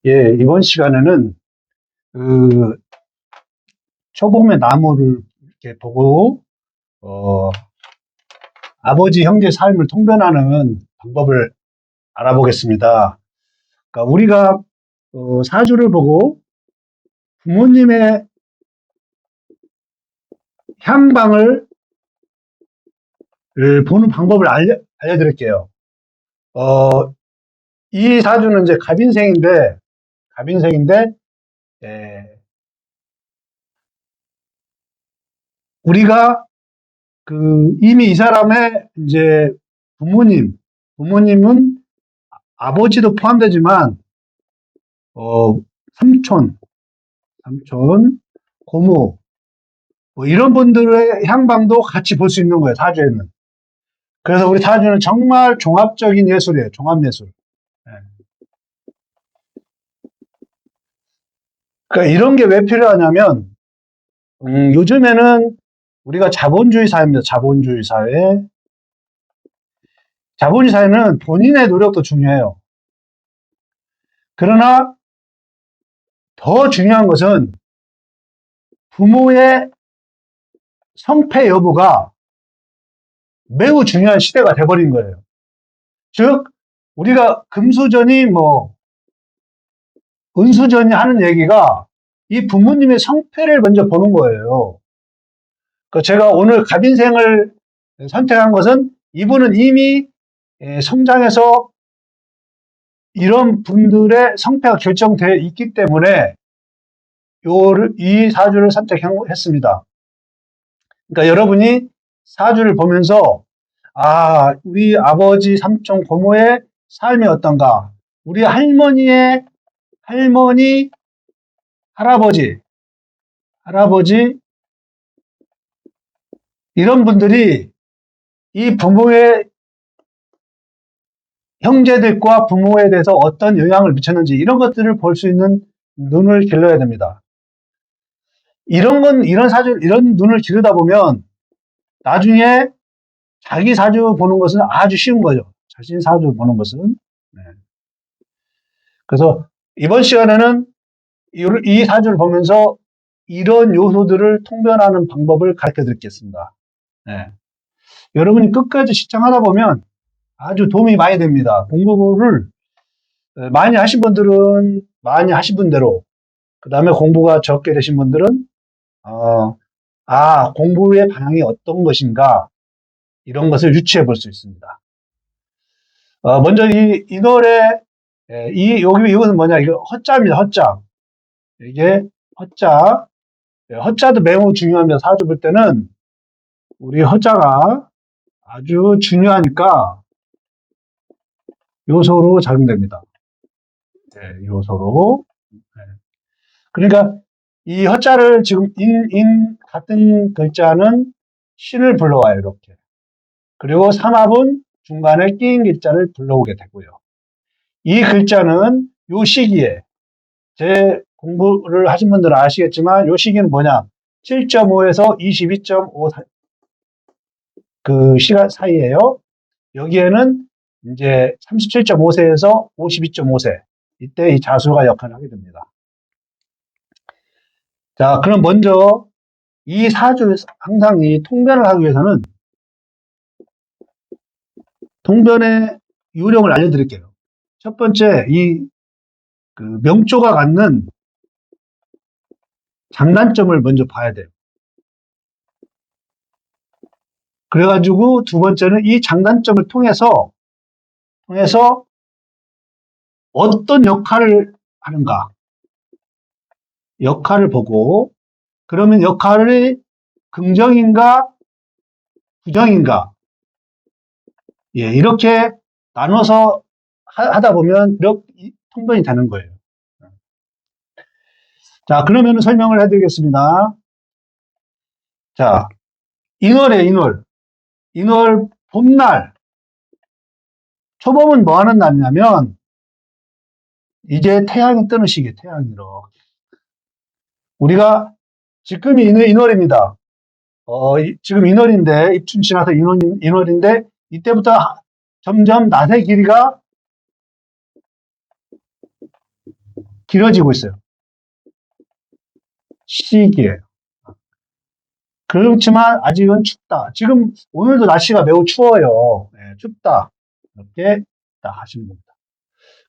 예, 이번 시간에는 그 초봄의 나무를 이렇게 보고 아버지 형제 삶을 통변하는 방법을 알아보겠습니다. 그러니까 우리가 사주를 보고 부모님의 향방을 보는 방법을 알려드릴게요. 이 사주는 이제 갑인생인데 예, 우리가 이미 이 사람의 이제 부모님은 아버지도 포함되지만 삼촌, 고모 뭐 이런 분들의 향방도 같이 볼 수 있는 거예요, 사주에는. 그래서 우리 사주는 정말 종합적인 예술이에요, 종합예술. 예. 그러니까 이런 게 왜 필요하냐면 요즘에는 우리가 자본주의 사회입니다. 자본주의 사회는 본인의 노력도 중요해요. 그러나 더 중요한 것은 부모의 성패 여부가 매우 중요한 시대가 돼버린 거예요. 즉 우리가 금수저니 은수저니 하는 얘기가 이 부모님의 성패를 먼저 보는 거예요. 제가 오늘 갑인생을 선택한 것은 이분은 이미 성장해서 이런 분들의 성패가 결정되어 있기 때문에 이 사주를 선택했습니다. 그러니까 여러분이 사주를 보면서 우리 아버지, 삼촌, 고모의 삶이 어떤가, 우리 할머니, 할아버지 이런 분들이 이 부모의 형제들과 부모에 대해서 어떤 영향을 미쳤는지 이런 것들을 볼 수 있는 눈을 길러야 됩니다. 이런 눈을 기르다 보면 나중에 자기 사주 보는 것은 아주 쉬운 거죠. 자신 사주 보는 것은. 네. 그래서 이번 시간에는 이 사주를 보면서 이런 요소들을 통변하는 방법을 가르쳐 드리겠습니다. 네. 여러분이 끝까지 시청하다 보면 아주 도움이 많이 됩니다. 공부를 많이 하신 분들은 많이 하신 분대로, 그 다음에 공부가 적게 되신 분들은 공부의 방향이 어떤 것인가 이런 것을 유추해 볼 수 있습니다. 먼저 이 노래 이것은 뭐냐, 이거 허자입니다. 허자. 이게 허자. 허자도 매우 중요합니다. 사주 볼 때는 우리 허자가 아주 중요하니까 요소로 작용됩니다. 네, 요소로. 네. 그러니까 이 허자를 지금 같은 글자는 신을 불러와요, 이렇게. 그리고 삼합은 중간에 끼인 글자를 불러오게 되고요. 이 글자는 요 시기에, 제 공부를 하신 분들은 아시겠지만 요 시기는 뭐냐, 7.5에서 22.5 그 시간 사이에요. 여기에는 이제 37.5세에서 52.5세, 이때 이 자수가 역할을 하게 됩니다. 자, 그럼 먼저 이 사주에서 항상 이 통변을 하기 위해서는 통변의 요령을 알려드릴게요. 첫 번째, 명조가 갖는 장단점을 먼저 봐야 돼요. 그래가지고 두 번째는 이 장단점을 통해서 어떤 역할을 하는가, 역할을 보고, 그러면 역할이 긍정인가 부정인가, 이렇게 나눠서 하다 보면 이렇게 통변이 되는 거예요. 자, 그러면 설명을 해드리겠습니다. 자, 인월 봄날. 초봄은 뭐 하는 날이냐면 이제 태양이 뜨는 시기에 태양이 이렇게. 우리가 지금이 인월입니다. 지금 인월인데, 입춘 지나서 인월인데 이때부터 점점 낮의 길이가 길어지고 있어요. 시기예요. 그렇지만 아직은 춥다. 지금 오늘도 날씨가 매우 추워요. 네, 춥다. 이렇게 딱 하시는 겁니다.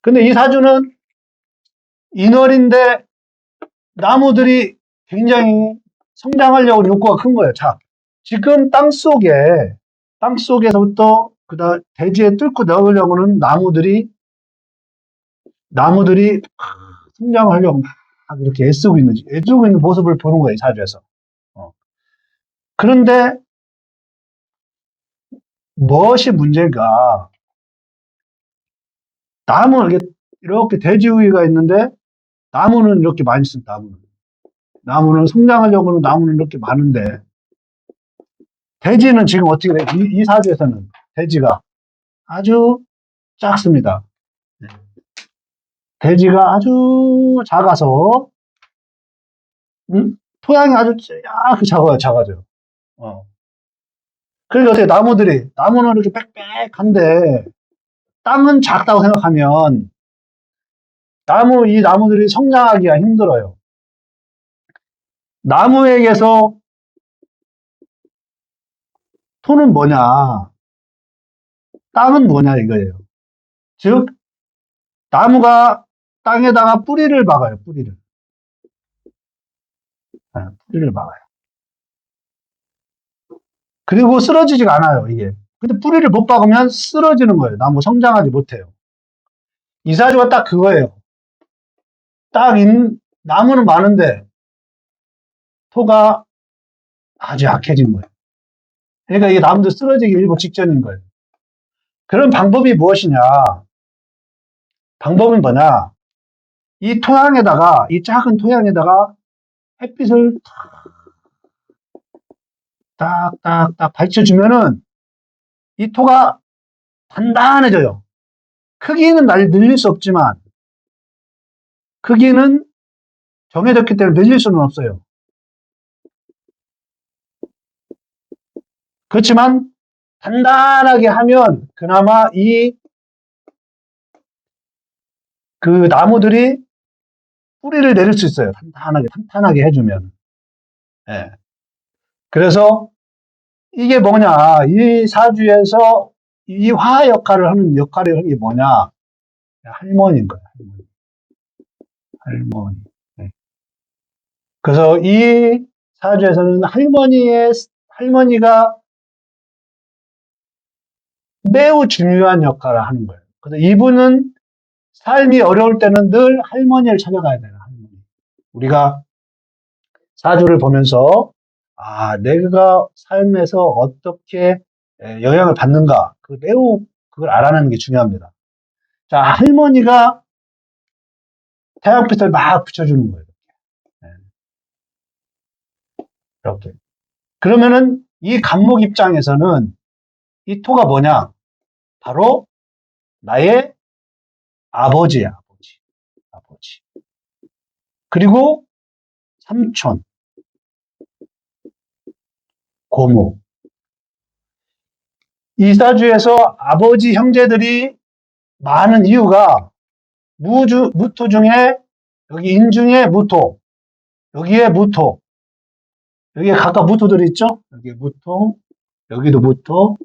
근데 이 사주는 인월인데 나무들이 굉장히 성장하려고 욕구가 큰 거예요. 자, 지금 땅속에서부터 그다음 대지에 뚫고 나오려고는 나무들이 성장하려고 막 이렇게 애쓰고 있는 모습을 보는 거예요, 이 사주에서. 그런데 무엇이 문제가, 나무는 이렇게 대지 위가 있는데 나무는 이렇게 많이 씁니다. 나무는 성장하려고는 나무는 이렇게 많은데 대지는 지금 어떻게 돼요? 이 사주에서는 대지가 아주 작습니다. 대지가 아주 작아서 토양이 아주 작아져요. 그러니까 어떻게 나무는 이렇게 빽빽한데 땅은 작다고 생각하면 이 나무들이 성장하기가 힘들어요. 나무에게서 토는 뭐냐, 땅은 뭐냐 이거예요. 즉 나무가 땅에다가 뿌리를 박아요. 뿌리를 박아요. 그리고 쓰러지지가 않아요, 이게. 근데 뿌리를 못 박으면 쓰러지는 거예요. 나무 성장하지 못해요. 이 사주가 딱 그거예요. 나무는 많은데 토가 아주 약해진 거예요. 그러니까 이게 나무도 쓰러지기 일보 직전인 거예요. 그런 방법이 무엇이냐? 방법은 뭐냐? 이 작은 토양에다가 햇빛을 딱딱딱 밝혀주면은 이 토가 단단해져요. 크기는 늘릴 수 없지만, 크기는 정해졌기 때문에 늘릴 수는 없어요. 그렇지만 단단하게 하면 그나마 그 나무들이 뿌리를 내릴 수 있어요. 탄탄하게 해주면. 예. 그래서 이게 뭐냐, 이 사주에서 이 화 역할을 하는 게 뭐냐, 할머니인 거예요. 할머니. 네. 그래서 이 사주에서는 할머니가 매우 중요한 역할을 하는 거예요. 그래서 이분은 삶이 어려울 때는 늘 할머니를 찾아가야 돼요. 할머니. 우리가 사주를 보면서 내가 삶에서 어떻게 영향을 받는가, 매우 그걸 알아내는 게 중요합니다. 자, 할머니가 태양빛을 막 비춰주는 거예요. 이렇게. 그러면은 이 간목 입장에서는 이 토가 뭐냐? 바로 나의 아버지야, 아버지. 그리고 삼촌, 고모. 이 사주에서 아버지 형제들이 많은 이유가 무토 중에, 여기 인중에 무토, 여기에 무토, 여기에 각각 무토들이 있죠? 여기에 무토, 여기도 무토,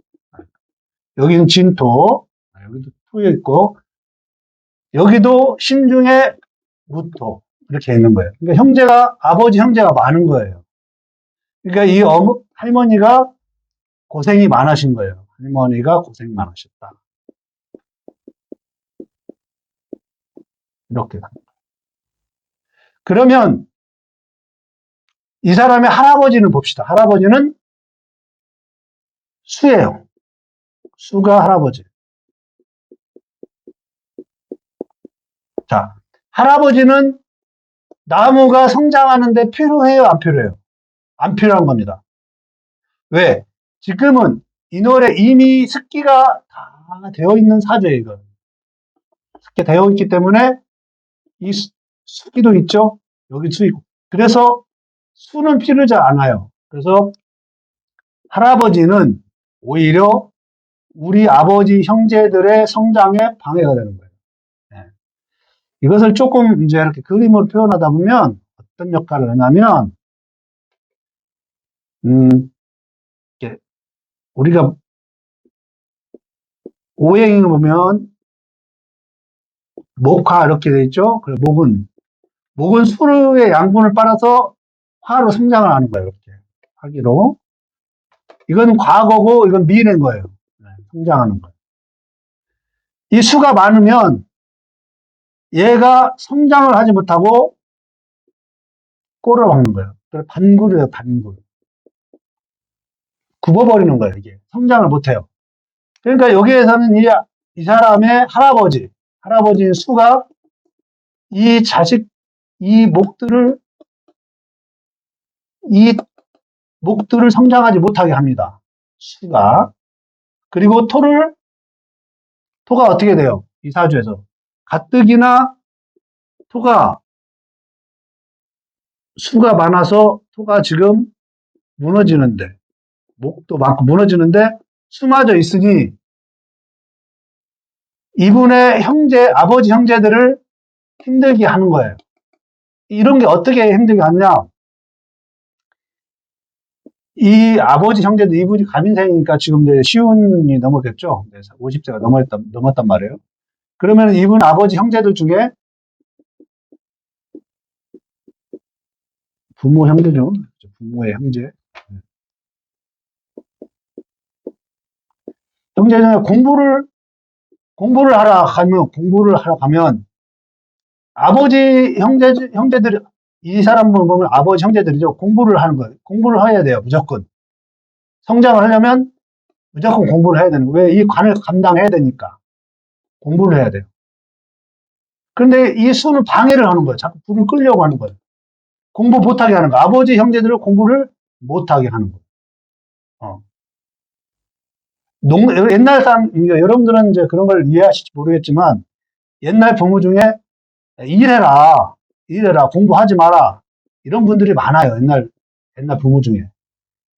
여기는 진토, 여기도 토에 있고, 여기도 신중에 무토, 이렇게 있는 거예요. 그러니까 아버지 형제가 많은 거예요. 그러니까 이 할머니가 고생이 많으신 거예요. 할머니가 고생이 많으셨다. 이렇게. 그러면 이 사람의 할아버지는 봅시다. 할아버지는 수예요. 수가 할아버지. 자, 할아버지는 나무가 성장하는데 필요해요, 안 필요해요? 안 필요한 겁니다. 왜? 지금은 인월에 이미 습기가 다 되어 있는 사주예요, 이거. 습기 되어 있기 때문에 이 수기도 있죠? 여기 수 있고. 그래서 수는 필요하지 않아요. 그래서 할아버지는 오히려 우리 아버지 형제들의 성장에 방해가 되는 거예요. 네. 이것을 조금 이제 이렇게 그림으로 표현하다 보면 어떤 역할을 하냐면, 이렇게 우리가 오행을 보면 목화 이렇게 돼 있죠? 그래서 목은 수의 양분을 빨아서 화로 성장을 하는 거예요. 이렇게 하기로. 이건 과거고 이건 미래인 거예요. 네, 성장하는 거예요. 이 수가 많으면 얘가 성장을 하지 못하고 꼴을 박는 거예요. 그래서 반굴이에요, 반굴. 굽어버리는 거예요, 이게. 성장을 못해요. 그러니까 여기에서는 이 사람의 할아버지 수가 이 자식, 이 목들을, 이 목들을 성장하지 못하게 합니다. 수가. 그리고 토가 어떻게 돼요? 이 사주에서. 가뜩이나 수가 많아서 토가 지금 무너지는데, 목도 많고 무너지는데, 수마저 있으니, 이분의 아버지 형제들을 힘들게 하는 거예요. 이런 게 어떻게 힘들게 하느냐? 이 아버지 형제도 이분이 갑인생이니까 지금 이제 시운이 넘었겠죠? 50세가 넘었단 말이에요. 그러면 이분 아버지 형제들 중에 부모 형제죠. 부모의 형제. 형제 중에 공부를 하러 가면 아버지 형제들, 이 사람 보면 아버지 형제들이죠. 공부를 하는 거예요. 공부를 해야 돼요. 무조건. 성장을 하려면 무조건 공부를 해야 되는 거예요. 왜? 이 관을 감당해야 되니까. 공부를 해야 돼요. 그런데 이 수는 방해를 하는 거예요. 자꾸 불을 끌려고 하는 거예요. 공부 못하게 하는 거예요. 아버지 형제들을 공부를 못하게 하는 거예요. 어. 옛날 사람, 여러분들은 이제 그런 걸 이해하실지 모르겠지만, 옛날 부모 중에 일해라, 공부하지 마라. 이런 분들이 많아요. 옛날 부모 중에.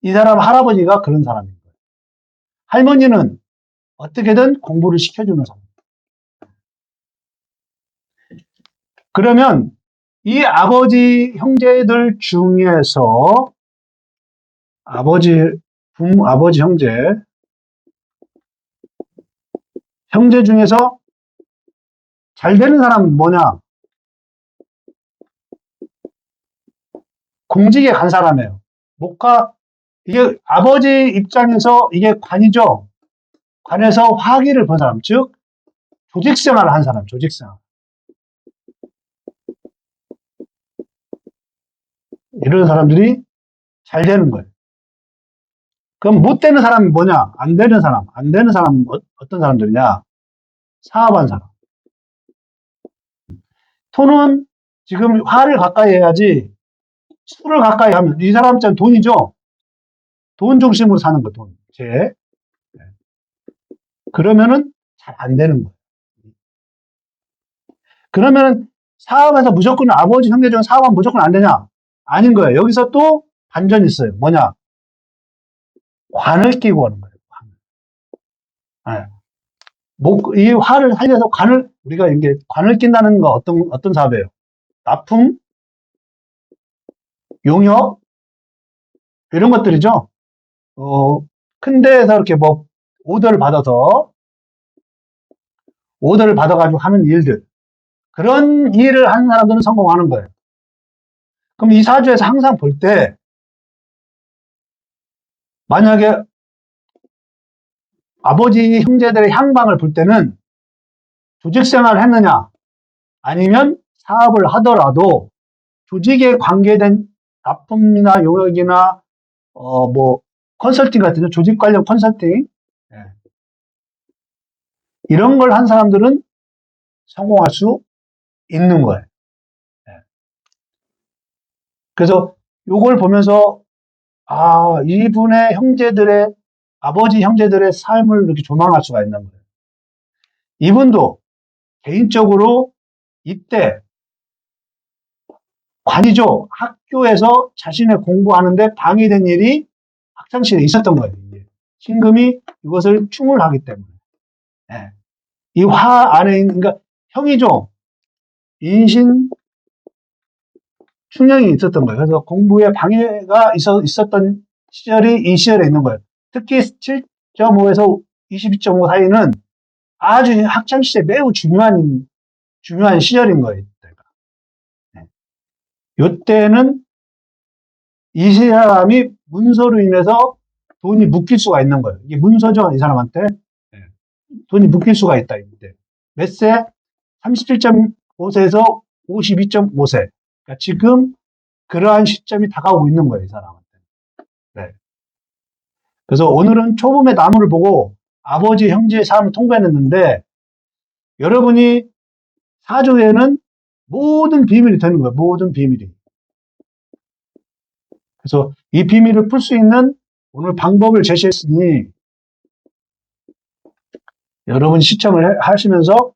이 사람 할아버지가 그런 사람인 거예요. 할머니는 어떻게든 공부를 시켜주는 사람. 그러면 이 아버지 형제들 중에서 아버지 형제 중에서 잘 되는 사람은 뭐냐? 공직에 간 사람이에요. 이게 아버지 입장에서 이게 관이죠. 관에서 화기를 본 사람, 즉 조직 생활을 한 사람, 조직 생활. 이런 사람들이 잘 되는 거예요. 그럼 못 되는 사람이 뭐냐? 안 되는 사람. 어떤 사람들이냐? 사업한 사람. 토는 지금 화를 가까이 해야지 수를 가까이 하면 이 사람 입장은 돈이죠. 돈 중심으로 사는 거, 돈. 그러면은 잘 안 되는 거예요. 그러면은 사업에서 무조건 아버지 형제 중 사업은 무조건 안 되냐? 아닌 거예요. 여기서 또 반전이 있어요. 뭐냐? 관을 끼고 하는 거예요. 관. 네. 이 화를 살려서 우리가 이게 관을 낀다는 거 어떤 사업이에요? 납품, 용역, 이런 것들이죠. 큰 데에서 이렇게 오더를 받아가지고 하는 일들. 그런 일을 하는 사람들은 성공하는 거예요. 그럼 이 사주에서 항상 볼 때, 만약에 아버지 형제들의 향방을 볼 때는 조직 생활을 했느냐, 아니면 사업을 하더라도 조직에 관계된 납품이나 용역이나, 컨설팅 같은 조직 관련 컨설팅, 이런 걸 한 사람들은 성공할 수 있는 거예요. 그래서 요걸 보면서, 이분의 아버지 형제들의 삶을 이렇게 조망할 수가 있는 거예요. 이분도 개인적으로 이때 관이죠. 학교에서 자신의 공부하는데 방해된 일이 학창시절에 있었던 거예요. 신금이 이것을 충을 하기 때문에. 이 화 안에 있는, 그러니까 형이죠. 인신 충격이 있었던 거예요. 그래서 공부에 방해가 있었던 시절이 이 시절에 있는 거예요. 특히 7.5에서 22.5 사이는 아주 학창시절에 매우 중요한 시절인 거예요. 네. 이때는 이 사람이 문서로 인해서 돈이 묶일 수가 있는 거예요. 이게 문서죠, 이 사람한테. 네. 돈이 묶일 수가 있다, 이때. 몇 세? 37.5세에서 52.5세. 그러니까 지금 그러한 시점이 다가오고 있는 거예요, 이 사람한테. 네. 그래서 오늘은 초범의 나무를 보고 아버지, 형제의 삶을 통배했는데, 여러분이 사주에는 모든 비밀이 되는 거예요, 모든 비밀이. 그래서 이 비밀을 풀 수 있는 오늘 방법을 제시했으니, 여러분 시청을 하시면서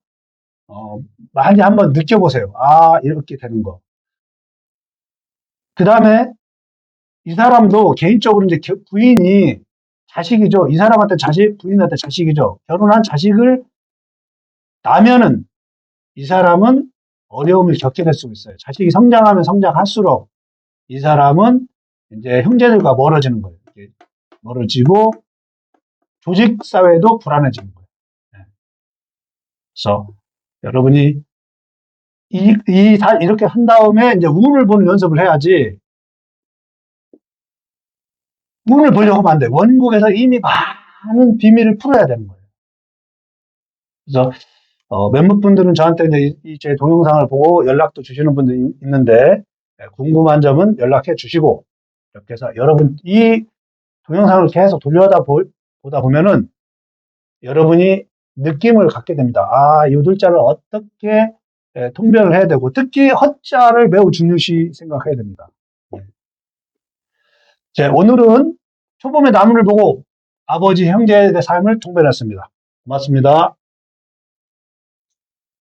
많이 한번 느껴보세요. 아, 이렇게 되는 거. 그 다음에 이 사람도 개인적으로 이제 부인이 자식이죠. 이 사람한테 부인한테 자식이죠. 결혼한 자식을 나면은 이 사람은 어려움을 겪게 될 수 있어요. 자식이 성장하면 성장할수록 이 사람은 이제 형제들과 멀어지는 거예요. 멀어지고 조직 사회도 불안해지는 거예요. 네. 그래서 여러분이 이렇게 한 다음에 이제 운을 보는 연습을 해야지, 운을 보려고 하면 안 돼. 원국에서 이미 많은 비밀을 풀어야 되는 거예요. 그래서 몇몇 분들은 저한테 이제 제 동영상을 보고 연락도 주시는 분들이 있는데, 궁금한 점은 연락해 주시고, 이렇게 해서 여러분 이 동영상을 계속 보다 보면은 여러분이 느낌을 갖게 됩니다. 아, 이 글자를 어떻게 통변을 해야 되고, 특히 허자를 매우 중요시 생각해야 됩니다. 오늘은 초범의 나무를 보고 아버지, 형제의 삶을 통변했습니다. 고맙습니다.